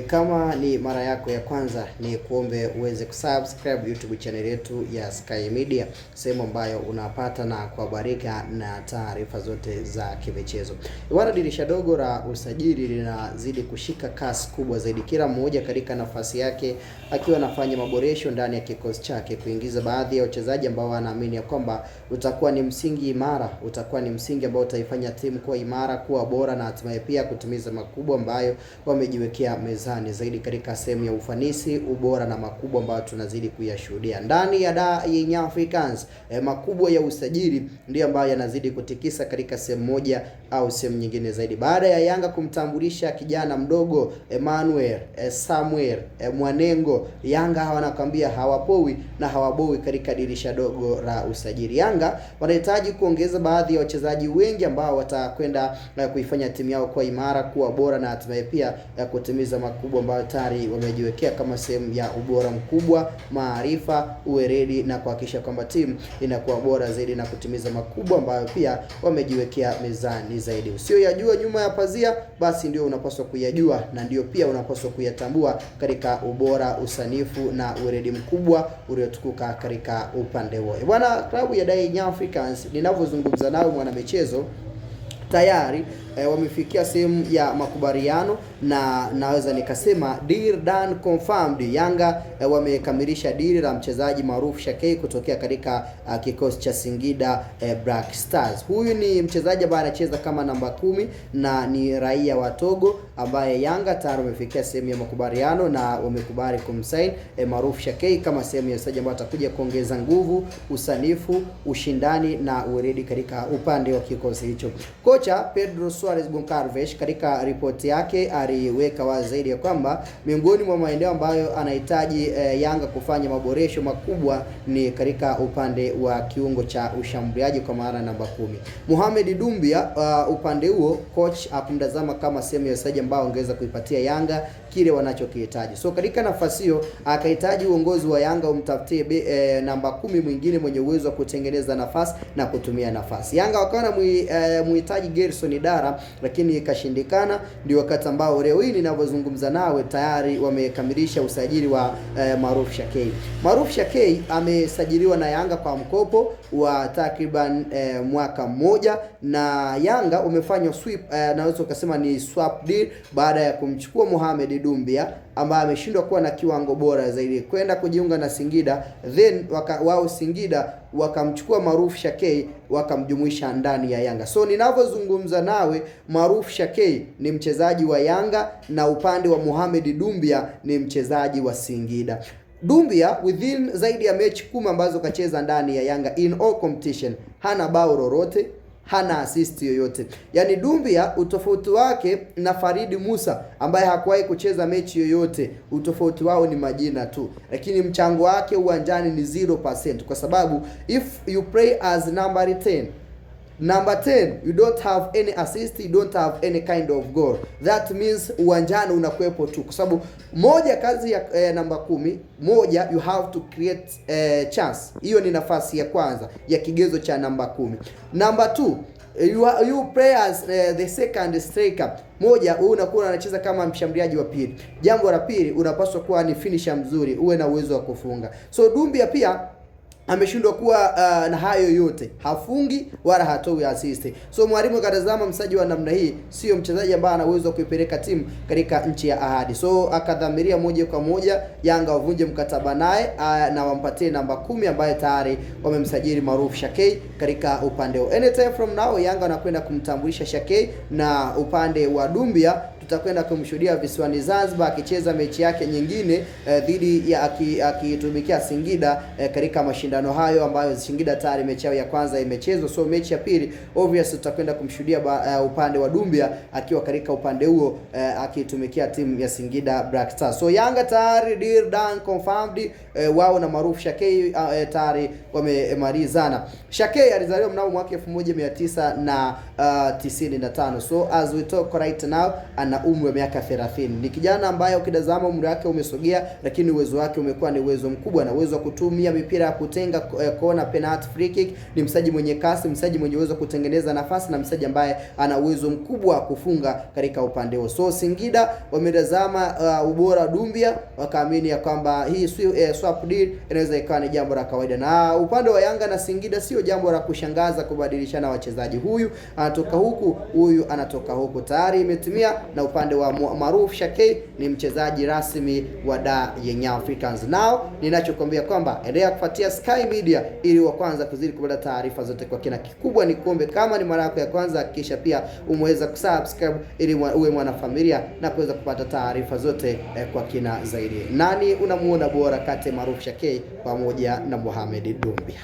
Kama ni mara yako ya kwanza, ni kuombe uweze kusubscribe YouTube channel yetu ya Sky Media, sehemu ambayo unapata na kuhabarika na taarifa zote za kimichezo. Bwana, dirisha dogo la usajili linazidi kushika kasi kubwa zaidi, kila mmoja katika nafasi yake akiwa anafanya maboresho ndani ya kikosi chake, kuingiza baadhi ya wachezaji ambao wanaamini kwamba utakuwa ni msingi imara, utakuwa ni msingi ambao utaifanya timu kuwa imara, kuwa bora na hatimaye pia kutimiza makubwa ambayo wamejiwekea mezani zaidi katika sehemu ya ufanisi, ubora na makubwa ambayo tunazidi kuyashuhudia ndani ya Young Africans. Makubwa ya usajili ndio ambayo yanazidi kutikisa katika sehemu moja au sehemu nyingine zaidi, baada ya Yanga kumtambulisha kijana mdogo Emmanuel Samuel Mwanengo. Yanga wanakwambia hawapoi na hawaboi katika dirisha dogo la usajili. Yanga wanahitaji kuongeza baadhi ya wachezaji wengi ambao watakwenda kuifanya timu yao kuwa imara, kuwa bora na hatimaye pia kutimiza makubwa ambayo tayari wamejiwekea kama sehemu ya ubora mkubwa, maarifa, uweredi na kuhakikisha kwamba timu inakuwa bora zaidi na kutimiza makubwa ambayo pia wamejiwekea mezani zaidi. Usiyoyajua nyuma ya pazia, basi ndio unapaswa kuyajua na ndio pia unapaswa kuyatambua katika ubora, usanifu na uweredi mkubwa uliotukuka katika upande huo. Bwana, klabu ya Young Africans ninavyozungumza nao mwana michezo tayari wamefikia sehemu ya makubaliano na naweza nikasema deal done confirmed. Yanga wamekamilisha deal la mchezaji maarufu Shakei kutokea katika kikosi cha Singida Black Stars. Huyu ni mchezaji ambaye anacheza kama namba 10 na ni raia wa Togo, ambaye Yanga tayari wamefikia sehemu ya makubaliano na wamekubali kumsign maarufu Shakei kama sehemu ya mchezaji ambaye atakuja kuongeza nguvu, usanifu, ushindani na uweredi katika upande wa kikosi hicho. Kocha Pedro Suarez Goncalves katika ripoti yake aliweka wazi zaidi ya kwamba miongoni mwa maeneo ambayo anahitaji Yanga kufanya maboresho makubwa ni katika upande wa kiungo cha ushambuliaji kwa maana namba 10. Mohamed Dumbia, upande huo coach akumtazama kama sehemu ya wachezaji ambao ongeza kuipatia Yanga kile wanachokihitaji. So katika nafasi hiyo akahitaji uongozi wa Yanga umtafutie namba 10 mwingine mwenye uwezo wa kutengeneza nafasi na kutumia nafasi. Yanga wakaona muhitaji Gerson Dara, lakini ikashindikana. Ndio wakati ambao leo hii ninavyozungumza nawe tayari wamekamilisha usajili wa Maruf Shakei. Maruf Shakei amesajiliwa na Yanga kwa mkopo wa takriban mwaka mmoja, na Yanga umefanya sweep, naweza kusema ni swap deal baada ya kumchukua Mohamed Dumbia ambaye ameshindwa kuwa na kiwango bora zaidi kwenda kujiunga na Singida, then wao Singida wakamchukua Maruf Shakei wakamjumuisha ndani ya Yanga. So ninavyozungumza nawe Maruf Shakei ni mchezaji wa Yanga na upande wa Mohamed Dumbia ni mchezaji wa Singida. Dumbia within zaidi ya mechi 10 ambazo kacheza ndani ya Yanga in all competition hana bao lolote, hana assist yoyote. Yaani Dumbia utofauti wake na Faridi Musa ambaye hakuwahi kucheza mechi yoyote, utofauti wao ni majina tu, lakini mchango wake uwanjani ni 0%, kwa sababu if you play as number 10, you don't have any assist, you don't have any kind of goal. That means uwanjani unakuepo tu, kwa sababu moja kazi ya namba 10, moja you have to create chance. Hiyo ni nafasi ya kwanza ya kigezo cha namba 10. Number 2, you play as the second striker. Moja, wewe unakuwa unacheza kama mshambuliaji wa pili. Jambo la pili, unapaswa kuwa ni finisher mzuri, uwe na uwezo wa kufunga. So Dumbia pia ameshindwa kuwa na hayo yote, hafungi wala hatoi assist. So mwalimu akatazama msaji wa namna hii sio mchezaji ambaye ana uwezo wa kuipeleka timu katika nchi ya ahadi. So akadhamiria moja kwa moja Yanga wavunje mkataba naye na wampatie namba 10 ambaye tayari wamemsajili Maruf Shakei katika upande wa anytime from now. Yanga wanakwenda kumtambulisha Shakei, na upande wa Dumbia tutakwenda kumshuhudia visiwani Zanzibar akicheza mechi yake nyingine dhidi ya akitumikia Singida katika mashindano hayo ambayo Singida tayari mechi yao ya kwanza imechezwa. So mechi ya pili obviously tutakwenda kumshuhudia upande wa Dumbia akiwa katika upande huo akitumikia timu ya Singida Black Stars. So Yanga tayari deal done confirmed, wao na Maruf Shakei tayari wamemalizana. Shakei alizaliwa mnamo mwaka 1995. So as we talk right now ana ana umri wa miaka 30. Ni kijana ambaye ukitazama umri wake umesogea, lakini uwezo wake umekuwa ni uwezo mkubwa, na uwezo wa kutumia mipira ya kutenga kona, penalty, free kick. Ni mchezaji mwenye kasi, mchezaji mwenye uwezo wa kutengeneza nafasi, na mchezaji ambaye ana uwezo mkubwa wa kufunga katika upande huo. So Singida wametazama ubora Dumbia, wakaamini ya kwamba hii swap deal inaweza ikawa ni jambo la kawaida. Na upande wa Yanga na Singida sio jambo la kushangaza kubadilishana wachezaji, huyu anatoka huku, huyu anatoka huku. Tayari imetimia, na upande wa Maruf Shakei ni mchezaji rasmi wa Young Africans. Nao ninachokuambia kwamba endelea kufuatia Sky Media ili wa kwanza kuzidi kupata taarifa zote kwa kina. Kikubwa ni kuombe, kama ni mara yako ya kwanza, hakikisha pia umeweza kusubscribe ili uwe mwanafamilia na kuweza kupata taarifa zote kwa kina zaidi. Nani unamuona bora kati ya Maruf Shakei pamoja na Mohamed Dumbia?